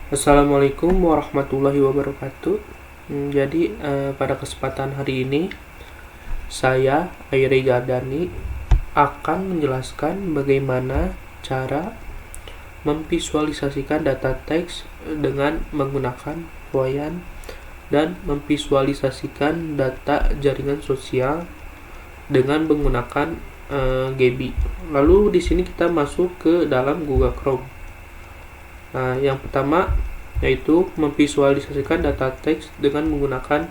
Assalamualaikum warahmatullahi wabarakatuh. Pada kesempatan hari ini saya Airi Gardani akan menjelaskan bagaimana cara memvisualisasikan data teks dengan menggunakan Voyant dan memvisualisasikan data jaringan sosial dengan menggunakan Gebi. Lalu di sini kita masuk ke dalam Google Chrome. Nah, yang pertama yaitu memvisualisasikan data teks dengan menggunakan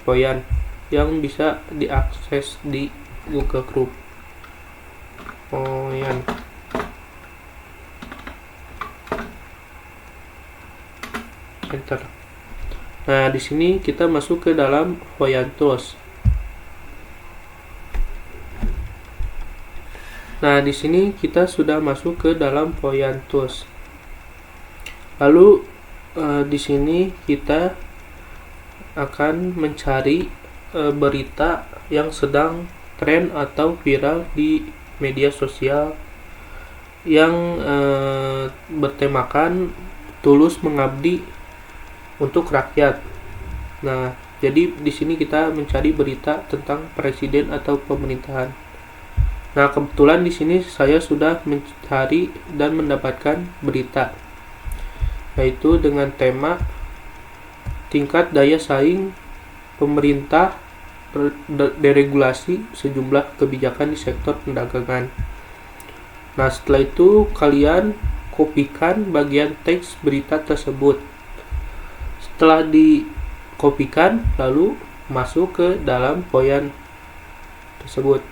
Voyant yang bisa diakses di Google Chrome. Voyant. Enter. Nah, di sini kita masuk ke dalam Voyant Tools. Nah, di sini kita sudah masuk ke dalam Voyant Tools. Lalu di sini kita akan mencari berita yang sedang tren atau viral di media sosial yang bertemakan tulus mengabdi untuk rakyat. Nah, jadi di sini kita mencari berita tentang presiden atau pemerintahan. Nah, kebetulan di sini saya sudah mencari dan mendapatkan berita, yaitu dengan tema tingkat daya saing pemerintah deregulasi sejumlah kebijakan di sektor perdagangan. Nah, setelah itu kalian kopikan bagian teks berita tersebut. Setelah dikopikan, lalu masuk ke dalam Voyant tersebut.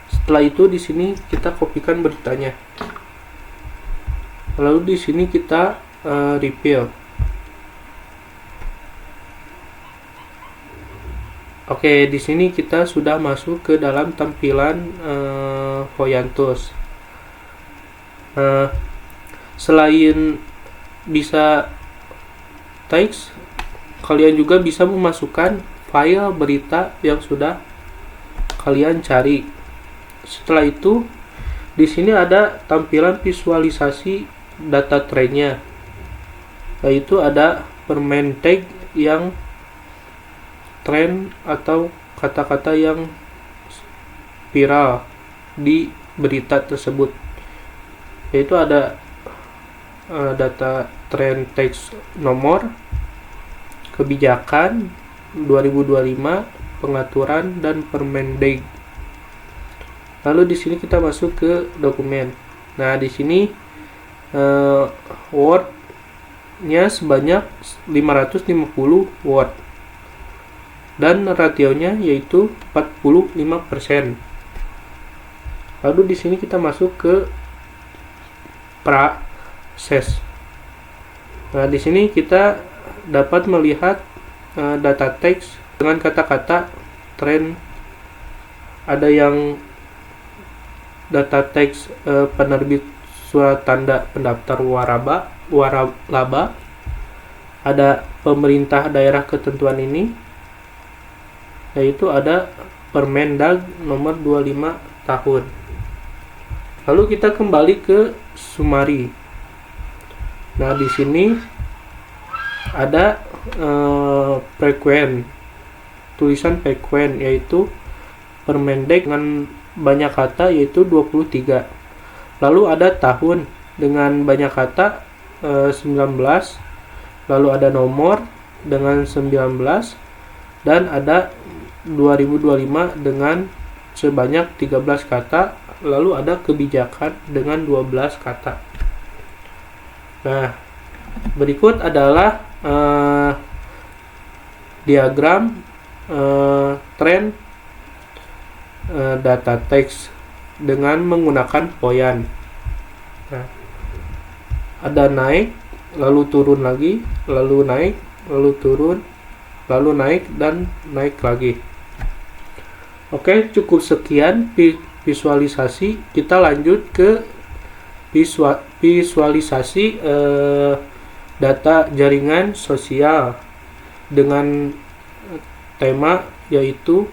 Setelah itu di sini kita kopikan beritanya. Lalu di sini kita refill. Oke, di sini kita sudah masuk ke dalam tampilan Voyant Tools. Selain bisa teks, kalian juga bisa memasukkan file berita yang sudah kalian cari. Setelah itu, di sini ada tampilan visualisasi data trennya, yaitu ada permain tag yang tren atau kata-kata yang viral di berita tersebut, yaitu ada data tren teks nomor, kebijakan 2025, pengaturan, dan permain tag. Lalu di sini kita masuk ke dokumen. Nah, di sini word-nya sebanyak 550 word dan rasionya yaitu 45%. Lalu di sini kita masuk ke proses. Nah, di sini kita dapat melihat data teks dengan kata-kata tren. Ada yang data teks penerbit surat tanda pendaftar waralaba. Ada pemerintah daerah ketentuan ini, yaitu ada Permendag nomor 25 tahun. Lalu kita kembali ke summary. Nah, di sini ada tulisan frekuen, yaitu Permendag dengan banyak kata yaitu 23. Lalu ada tahun dengan banyak kata 19. Lalu ada nomor dengan 19 dan ada 2025 dengan sebanyak 13 kata. Lalu ada kebijakan dengan 12 kata. Nah, berikut adalah diagram tren data teks dengan menggunakan Voyant. Nah, ada naik, lalu turun lagi, lalu naik, lalu turun, lalu naik, dan naik lagi. Oke, cukup sekian visualisasi. Kita lanjut ke visualisasi data jaringan sosial dengan tema yaitu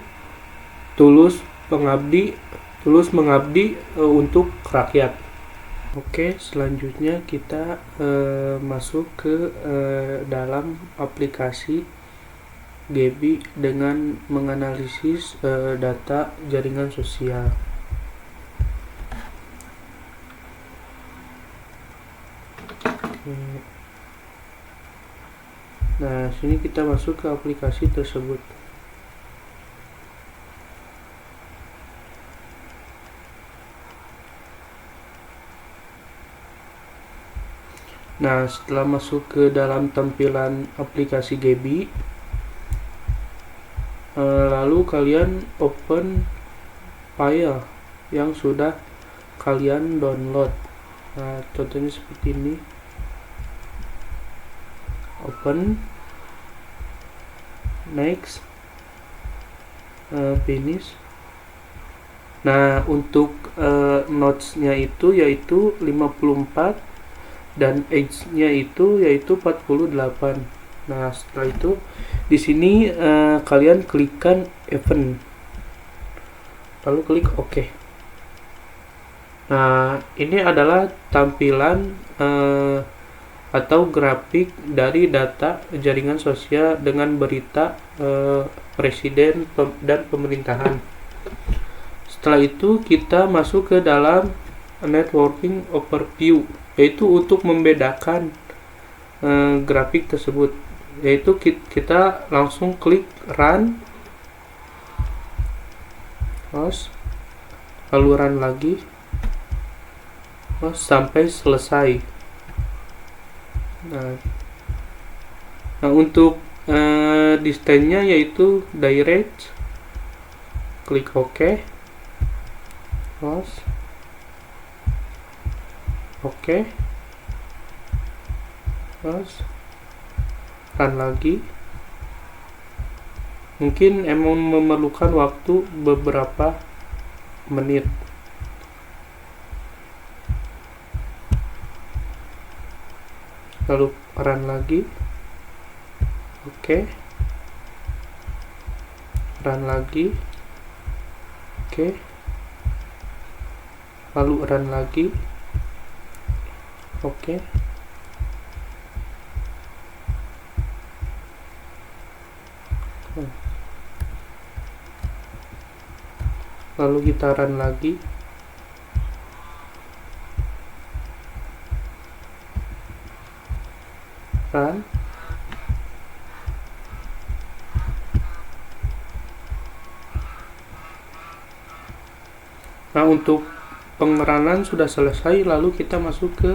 tulus mengabdi untuk rakyat. Oke, selanjutnya kita masuk ke dalam aplikasi Gaby dengan menganalisis data jaringan sosial. Nah, sini kita masuk ke aplikasi tersebut. Nah, setelah masuk ke dalam tampilan aplikasi Gaby, lalu kalian open file yang sudah kalian download. Nah, contohnya seperti ini. Open, next, finish. Nah, untuk notes-nya itu yaitu 54 dan age-nya itu yaitu 48. Nah, setelah itu di sini kalian klikkan event. Lalu klik OK. Nah, ini adalah tampilan atau grafik dari data jaringan sosial dengan berita presiden dan pemerintahan. Setelah itu kita masuk ke dalam networking overview, yaitu untuk membedakan grafik tersebut, yaitu kita langsung klik run, lalu run lagi sampai selesai. Nah, untuk distance-nya yaitu direct, klik OK, OK, run lagi. Mungkin emang memerlukan waktu beberapa menit. Lalu run lagi, OK, run lagi, OK, lalu run lagi, OK. Lalu kita run lagi. Run. Nah, untuk pengeranan sudah selesai, lalu kita masuk ke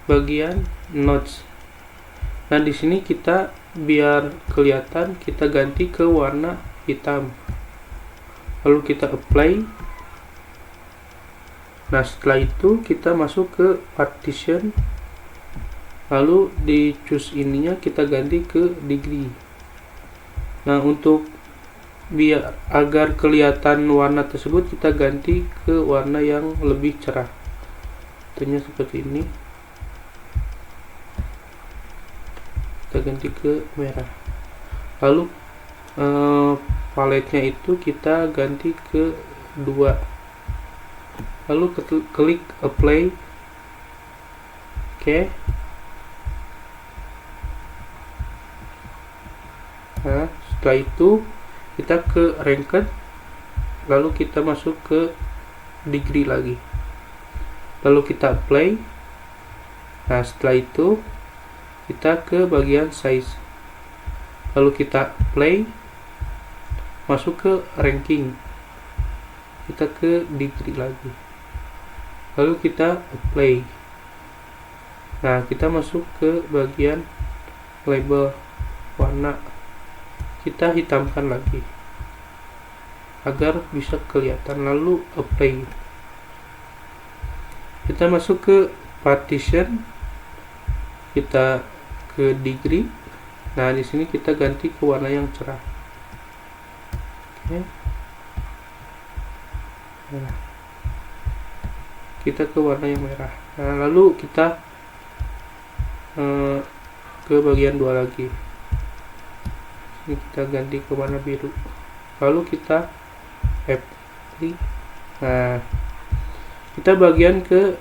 bagian notes. Nah, di sini kita biar kelihatan kita ganti ke warna hitam. Lalu kita apply. Nah, setelah itu kita masuk ke partition. Lalu di choose ininya kita ganti ke degree. Nah, untuk biar agar kelihatan warna tersebut kita ganti ke warna yang lebih cerah. Contohnya seperti ini. Kita ganti ke merah. Lalu paletnya itu kita ganti ke 2. Lalu klik apply. Oke. Nah, setelah itu kita ke ranked, lalu kita masuk ke degree lagi, lalu kita apply. Nah, setelah itu kita ke bagian size, lalu kita apply, masuk ke ranking, kita ke degree lagi, lalu kita apply. Nah, kita masuk ke bagian label warna, kita hitamkan lagi agar bisa kelihatan, lalu apply. Kita masuk ke partition, kita ke degree. Nah, di sini kita ganti ke warna yang cerah. Oke. Nah, kita ke warna yang merah. Nah, lalu kita ke bagian 2 lagi. Ini kita ganti ke warna biru, lalu kita apply. Nah, kita bagian ke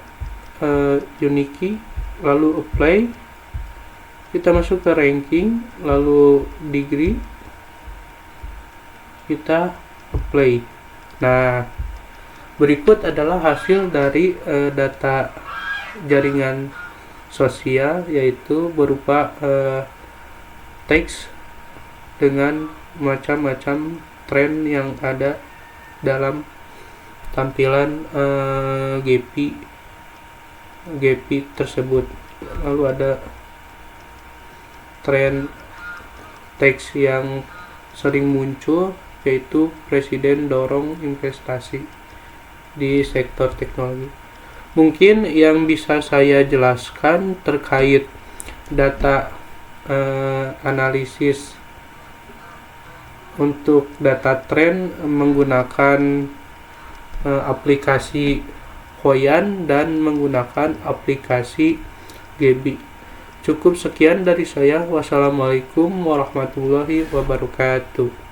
unique key, lalu apply, kita masuk ke ranking, lalu degree, kita apply. Nah, berikut adalah hasil dari data jaringan sosial, yaitu berupa teks dengan macam-macam tren yang ada dalam tampilan GP tersebut. Lalu ada tren teks yang sering muncul, yaitu presiden dorong investasi di sektor teknologi. Mungkin yang bisa saya jelaskan terkait data analisis untuk data tren menggunakan aplikasi Hoyan dan menggunakan aplikasi Gebi. Cukup sekian dari saya. Wassalamualaikum warahmatullahi wabarakatuh.